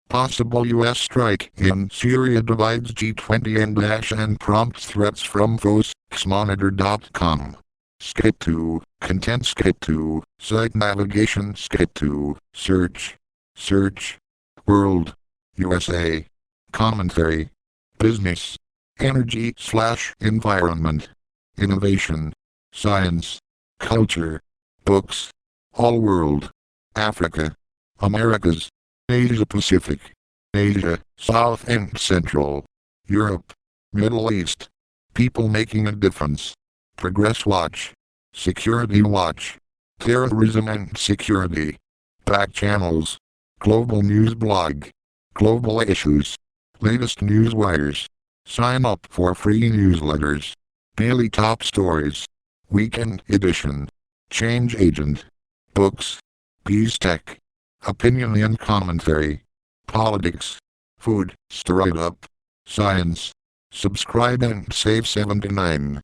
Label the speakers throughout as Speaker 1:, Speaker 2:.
Speaker 1: Possible U.S. strike in Syria divides G20 and prompts threats from foes. xmonitor.com. Skip 2. Content skip 2. Site navigation skip 2. Search. World. USA. Commentary. Business. Energy/environment. Innovation. Science. Culture. Books. All world. Africa. Americas. Asia Pacific. Asia, South and Central. Europe. Middle East. People making a difference. Progress Watch. Security Watch. Terrorism and security. Back channels. Global News Blog. Global Issues. Latest news wires. Sign up for free newsletters. Daily Top Stories. Weekend Edition. Change Agent. Books. Bees Tech. Opinion and commentary. Politics. Food. Startup. Science. Subscribe and save 79%.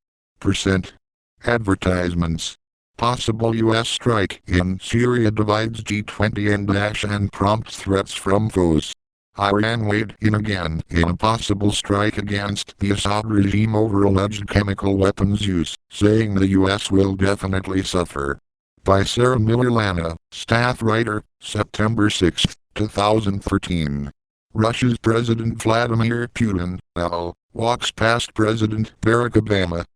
Speaker 1: Advertisements. Possible U.S. strike in Syria divides G20 and prompts threats from foes. Iran weighed in again in a possible strike against the Assad regime over alleged chemical weapons use, saying the U.S. will definitely suffer. By Sarah Miller Lana, staff writer, September 6, 2013. Russia's President Vladimir Putin, walks past President Barack Obama,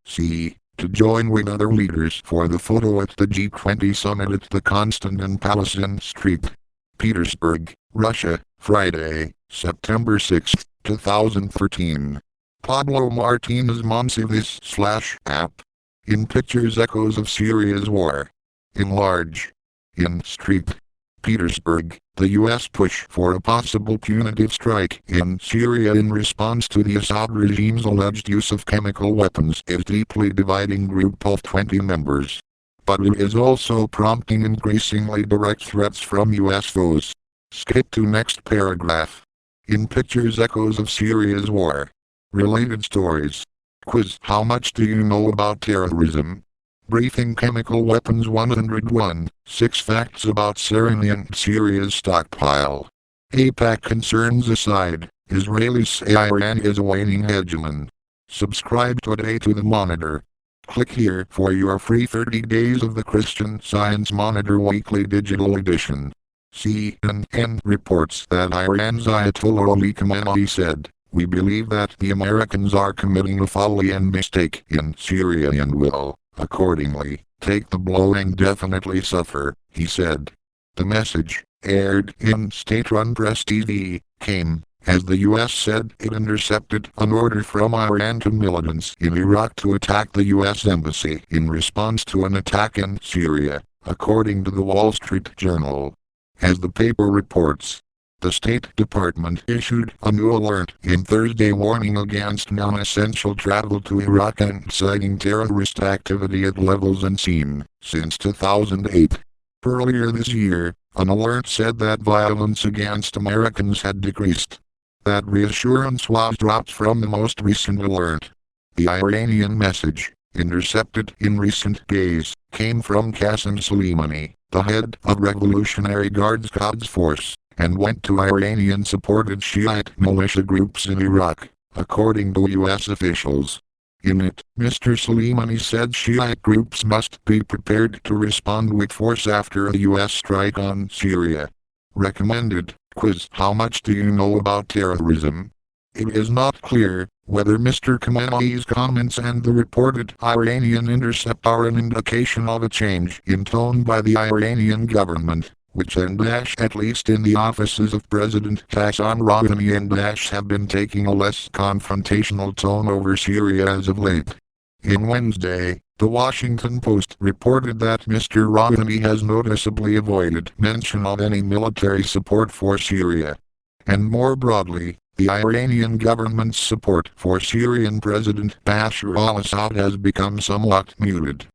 Speaker 1: to join with other leaders for the photo at the G20 summit at the Constantin Street. Petersburg, Russia, Friday, September 6, 2013. Pablo Martinez Monsivis/app. In pictures echoes of Syria's war. Enlarge. In Street. Petersburg, the U.S. push for a possible punitive strike in Syria in response to the Assad regime's alleged use of chemical weapons is deeply dividing group of 20 members. But it is also prompting increasingly direct threats from U.S. foes. Skip to next paragraph. In pictures echoes of Syria's war. Related stories. Quiz. How much do you know about terrorism? Briefing Chemical Weapons 101, 6 Facts about Syria's stockpile. APAC concerns aside, Israelis say Iran is a waning hegemon. Subscribe today to the Monitor. Click here for your free 30 days of the Christian Science Monitor Weekly Digital Edition. CNN reports that Iran's Ayatollah Ali Khamenei said, "We believe that the Americans are committing a folly and mistake in Syria and will, accordingly, take the blow and definitely suffer," he said. The message, aired in state-run press TV, came as the U.S. said it intercepted an order from Iran to militants in Iraq to attack the U.S. embassy in response to an attack in Syria, according to the Wall Street Journal. As the paper reports, the State Department issued a new alert in Thursday warning against non-essential travel to Iraq and citing terrorist activity at levels unseen since 2008. Earlier this year, an alert said that violence against Americans had decreased. That reassurance was dropped from the most recent alert. The Iranian message, intercepted in recent days, came from Qasem Soleimani, the head of Revolutionary Guards Quds Force, and went to Iranian-supported Shiite militia groups in Iraq, according to U.S. officials. In it, Mr. Soleimani said Shiite groups must be prepared to respond with force after a U.S. strike on Syria. Recommended. Quiz. How much do you know about terrorism? It is not clear whether Mr. Khamenei's comments and the reported Iranian intercept are an indication of a change in tone by the Iranian government, which at least in the offices of President Hassan Rouhani have been taking a less confrontational tone over Syria as of late. In Wednesday, The Washington Post reported that Mr. Rouhani has noticeably avoided mention of any military support for Syria. And more broadly, the Iranian government's support for Syrian President Bashar al-Assad has become somewhat muted.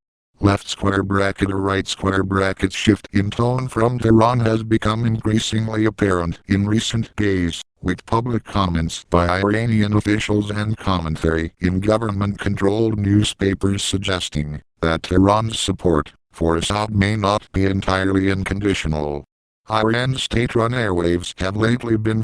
Speaker 1: Left square bracket or right square bracket shift in tone from Tehran has become increasingly apparent in recent days, with public comments by Iranian officials and commentary in government-controlled newspapers suggesting that Tehran's support for Assad may not be entirely unconditional. Iran's state-run airwaves have lately been